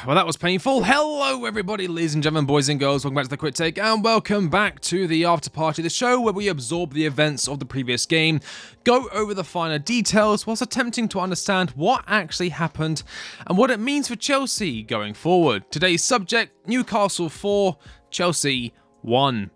Well, that was painful. Hello, everybody, ladies and gentlemen, boys and girls. Welcome back to the Quick Take, and welcome back to the After Party, the show where we absorb the events of the previous game, go over the finer details, whilst attempting to understand what actually happened and what it means for Chelsea going forward. Today's subject, Newcastle 4, Chelsea 1.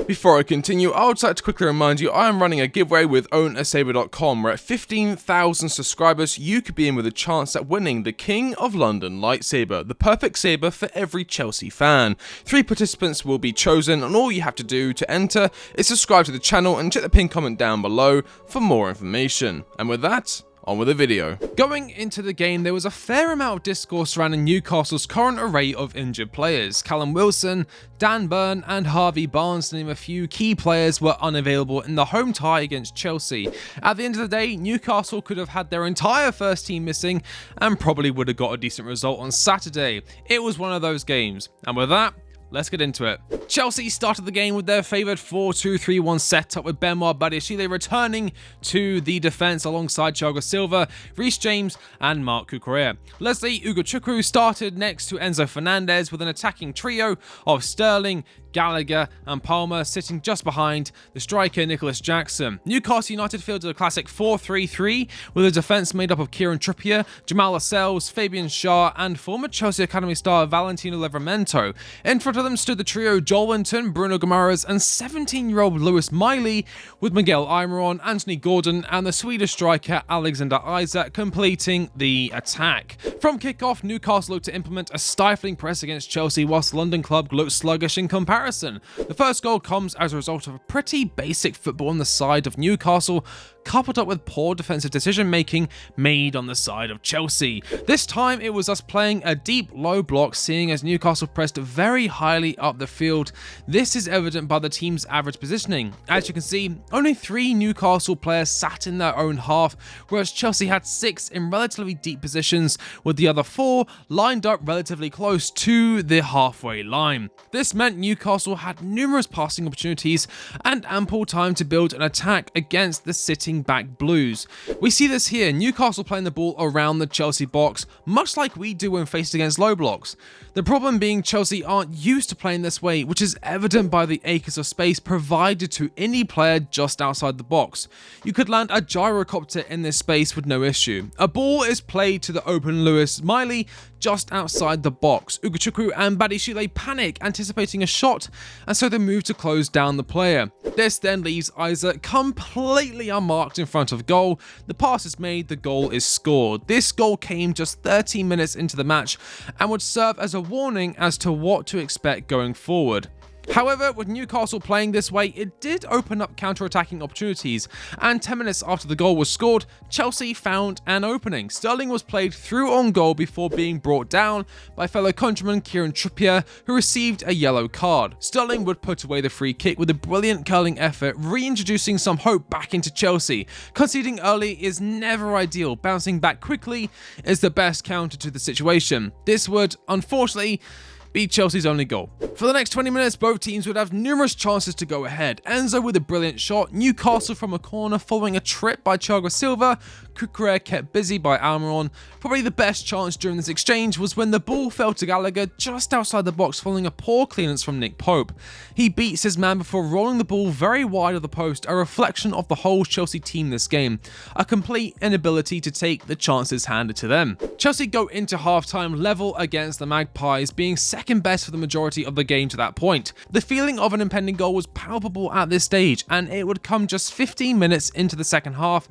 Before I continue, I would like to quickly remind you I am running a giveaway with OwnASaber.com where at 15,000 subscribers you could be in with a chance at winning the King of London lightsaber, the perfect saber for every Chelsea fan. 3 participants will be chosen, and all you have to do to enter is subscribe to the channel and check the pinned comment down below for more information. And with that, on with the video. Going into the game, there was a fair amount of discourse surrounding Newcastle's current array of injured players. Callum Wilson, Dan Burn and Harvey Barnes, to name a few key players, were unavailable in the home tie against Chelsea. At the end of the day, Newcastle could have had their entire first team missing and probably would have got a decent result on Saturday. It was one of those games. And with that, let's get into it. Chelsea started the game with their favoured 4-2-3-1 setup, with Benoit Badiashile returning to the defence alongside Thiago Silva, Reece James and Marc Cucurella. Leslie Ugochukwu started next to Enzo Fernandez with an attacking trio of Sterling, Gallagher and Palmer sitting just behind the striker Nicholas Jackson. Newcastle United fielded a classic 4-3-3 with a defence made up of Kieran Trippier, Jamal Lascelles, Fabian Schär and former Chelsea Academy star Valentino Livramento. In front of them stood the trio Joel Linton, Bruno Guimaraes and 17-year-old Lewis Miley, with Miguel Almiron, Anthony Gordon and the Swedish striker Alexander Isak completing the attack. From kickoff, Newcastle looked to implement a stifling press against Chelsea, whilst the London club looked sluggish in comparison. The first goal comes as a result of a pretty basic football on the side of Newcastle, coupled up with poor defensive decision making made on the side of Chelsea. This time it was us playing a deep low block, seeing as Newcastle pressed very highly up the field. This is evident by the team's average positioning. As you can see, only 3 Newcastle players sat in their own half, whereas Chelsea had 6 in relatively deep positions, with the other 4 lined up relatively close to the halfway line. This meant Newcastle had numerous passing opportunities and ample time to build an attack against the sitting back Blues. We see this here, Newcastle playing the ball around the Chelsea box, much like we do when faced against low blocks. The problem being Chelsea aren't used to playing this way, which is evident by the acres of space provided to any player just outside the box. You could land a gyrocopter in this space with no issue. A ball is played to the open Lewis Miley just outside the box. Ugochukwu and Badiashile panic, anticipating a shot, and so they move to close down the player. This then leaves Isak completely unmarked in front of goal. The pass is made, the goal is scored. This goal came just 13 minutes into the match and would serve as a warning as to what to expect going forward. However, with Newcastle playing this way, it did open up counter-attacking opportunities, and 10 minutes after the goal was scored, Chelsea found an opening. Sterling was played through on goal before being brought down by fellow countryman Kieran Trippier, who received a yellow card. Sterling would put away the free kick with a brilliant curling effort, reintroducing some hope back into Chelsea. Conceding early is never ideal. Bouncing back quickly is the best counter to the situation. This would, unfortunately, be Chelsea's only goal. For the next 20 minutes, both teams would have numerous chances to go ahead. Enzo with a brilliant shot, Newcastle from a corner following a trip by Thiago Silva, Cucurella kept busy by Almiron. Probably the best chance during this exchange was when the ball fell to Gallagher just outside the box following a poor clearance from Nick Pope. He beats his man before rolling the ball very wide of the post, a reflection of the whole Chelsea team this game, a complete inability to take the chances handed to them. Chelsea go into halftime level against the Magpies, being second best for the majority of the game to that point. The feeling of an impending goal was palpable at this stage, and it would come just 15 minutes into the second half,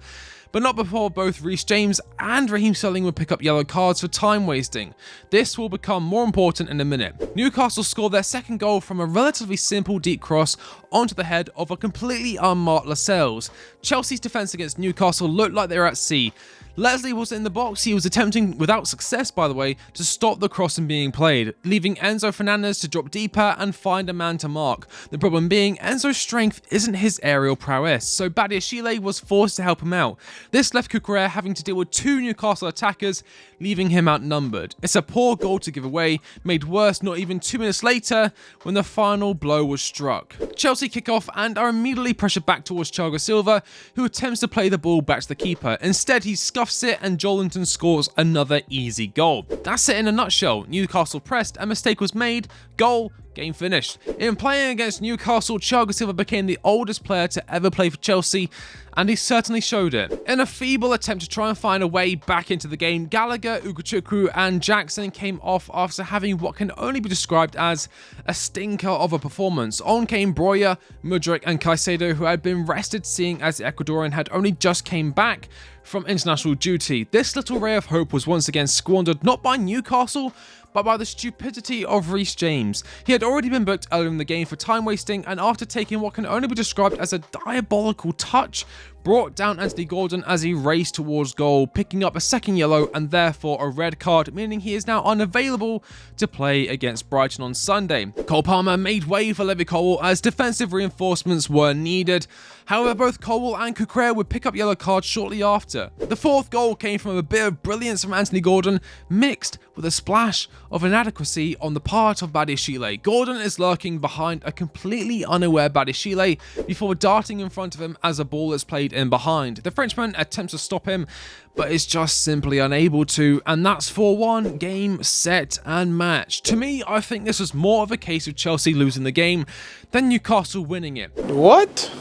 but not before both Reece James and Raheem Sterling would pick up yellow cards for time wasting. This will become more important in a minute. Newcastle scored their second goal from a relatively simple deep cross onto the head of a completely unmarked Lascelles. Chelsea's defence against Newcastle looked like they were at sea. Leslie was in the box. He was attempting, without success by the way, to stop the cross from being played, leaving Enzo Fernandez to drop deeper and find a man to mark. The problem being, Enzo's strength isn't his aerial prowess, so Badiashile was forced to help him out. This left Cucurella having to deal with 2 Newcastle attackers, leaving him outnumbered. It's a poor goal to give away, made worse not even 2 minutes later when the final blow was struck. Chelsea kick off and are immediately pressured back towards Thiago Silva, who attempts to play the ball back to the keeper. Instead, he scuffs it and Joelinton scores another easy goal. That's it in a nutshell. Newcastle pressed, a mistake was made, goal, game finished. In playing against Newcastle, Thiago Silva became the oldest player to ever play for Chelsea, and he certainly showed it. In a feeble attempt to try and find a way back into the game, Gallagher, Ugochukwu and Jackson came off after having what can only be described as a stinker of a performance. On came Broja, Mudryk and Caicedo, who had been rested seeing as the Ecuadorian had only just came back from international duty. This little ray of hope was once again squandered not by Newcastle, but by the stupidity of Reece James. He had already been booked earlier in the game for time wasting, and after taking what can only be described as a diabolical touch, brought down Anthony Gordon as he raced towards goal, picking up a second yellow and therefore a red card, meaning he is now unavailable to play against Brighton on Sunday. Cole Palmer made way for Levi Colwill as defensive reinforcements were needed. However, both Colwill and Cucurella would pick up yellow cards shortly after. The 4th goal came from a bit of brilliance from Anthony Gordon, mixed with a splash of inadequacy on the part of Badiashile. Gordon is lurking behind a completely unaware Badiashile before darting in front of him as a ball is played in behind. The Frenchman attempts to stop him, but is just simply unable to, and that's 4-1, game, set, and match. To me, I think this was more of a case of Chelsea losing the game than Newcastle winning it. What?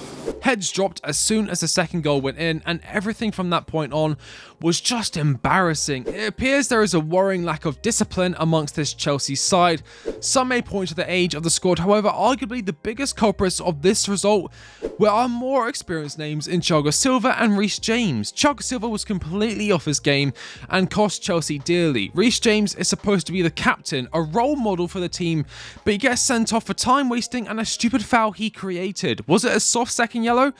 Heads dropped as soon as the second goal went in, and everything from that point on was just embarrassing. It appears there is a worrying lack of discipline amongst this Chelsea side. Some may point to the age of the squad, however, arguably the biggest culprits of this result were our more experienced names in Thiago Silva and Reece James. Thiago Silva was completely off his game and cost Chelsea dearly. Reece James is supposed to be the captain, a role model for the team, but he gets sent off for time wasting and a stupid foul he created. Was it a soft second yellow?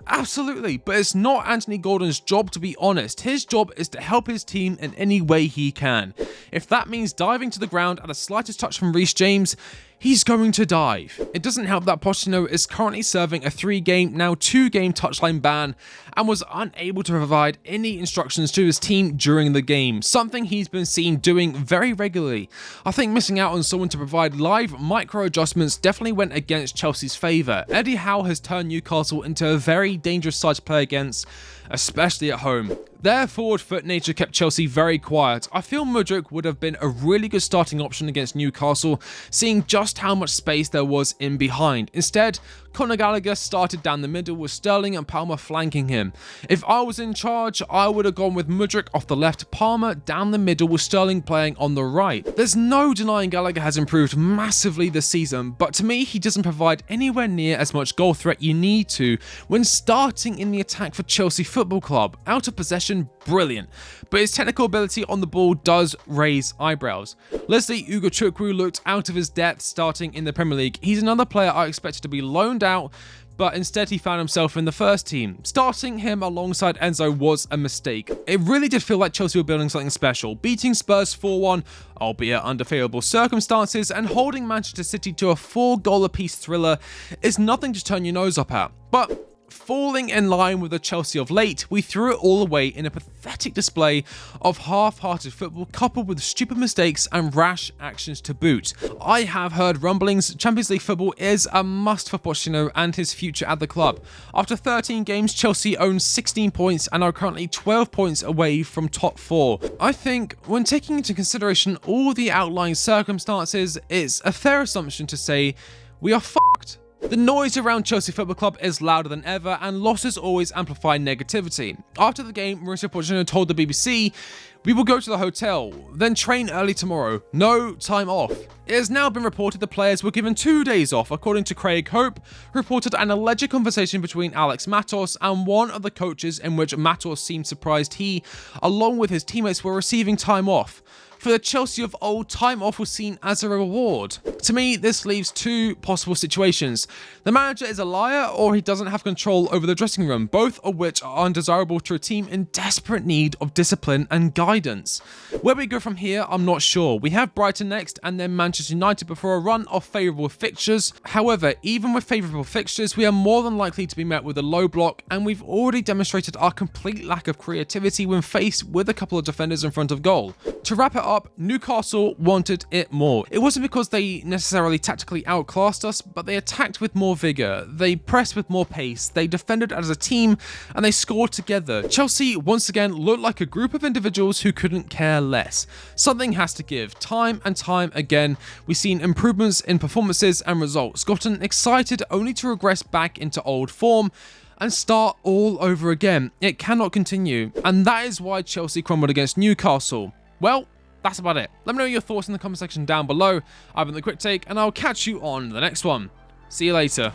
Absolutely, but it's not Anthony Gordon's job to be honest. His job is to help his team in any way he can. If that means diving to the ground at the slightest touch from Reece James, he's going to dive. It doesn't help that Pochettino is currently serving a 3-game, now 2-game touchline ban and was unable to provide any instructions to his team during the game, something he's been seen doing very regularly. I think missing out on someone to provide live micro adjustments definitely went against Chelsea's favour. Eddie Howe has turned Newcastle into a very dangerous side to play against, especially at home. Their forward foot nature kept Chelsea very quiet. I feel Mudryk would have been a really good starting option against Newcastle, seeing just how much space there was in behind. Instead, Conor Gallagher started down the middle with Sterling and Palmer flanking him. If I was in charge, I would have gone with Mudryk off the left, Palmer down the middle with Sterling playing on the right. There's no denying Gallagher has improved massively this season, but to me he doesn't provide anywhere near as much goal threat you need to when starting in the attack for Chelsea Football Club. Out of possession, brilliant, but his technical ability on the ball does raise eyebrows. Leslie Ugochukwu looked out of his depth starting in the Premier League. He's another player I expected to be loaned out, but instead he found himself in the first team. Starting him alongside Enzo was a mistake. It really did feel like Chelsea were building something special, beating Spurs 4-1, albeit under favourable circumstances, and holding Manchester City to a 4-goal-apiece thriller is nothing to turn your nose up at. But falling in line with the Chelsea of late, we threw it all away in a pathetic display of half-hearted football coupled with stupid mistakes and rash actions to boot. I have heard rumblings Champions League football is a must for Pochettino and his future at the club. After 13 games, Chelsea own 16 points and are currently 12 points away from top 4. I think when taking into consideration all the outlying circumstances, it's a fair assumption to say we are fucked. The noise around Chelsea Football Club is louder than ever, and losses always amplify negativity. After the game, Mauricio Pochettino told the BBC, "We will go to the hotel, then train early tomorrow. No time off." It has now been reported the players were given 2 days off, according to Craig Hope, who reported an alleged conversation between Alex Matos and one of the coaches in which Matos seemed surprised he, along with his teammates, were receiving time off. For the Chelsea of old, time off was seen as a reward. To me, this leaves two possible situations. The manager is a liar, or he doesn't have control over the dressing room, both of which are undesirable to a team in desperate need of discipline and guidance. Where we go from here, I'm not sure. We have Brighton next, and then Manchester United before a run of favourable fixtures. However, even with favourable fixtures, we are more than likely to be met with a low block, and we've already demonstrated our complete lack of creativity when faced with a couple of defenders in front of goal. To wrap it up, Newcastle wanted it more. It wasn't because they necessarily tactically outclassed us, but they attacked with more vigour, they pressed with more pace, they defended as a team, and they scored together. Chelsea once again looked like a group of individuals who couldn't care less. Something has to give. Time and time again, we've seen improvements in performances and results, gotten excited only to regress back into old form and start all over again. It cannot continue, and that is why Chelsea crumbled against Newcastle. Well, that's about it. Let me know your thoughts in the comment section down below. I've been The Quick Take, and I'll catch you on the next one. See you later.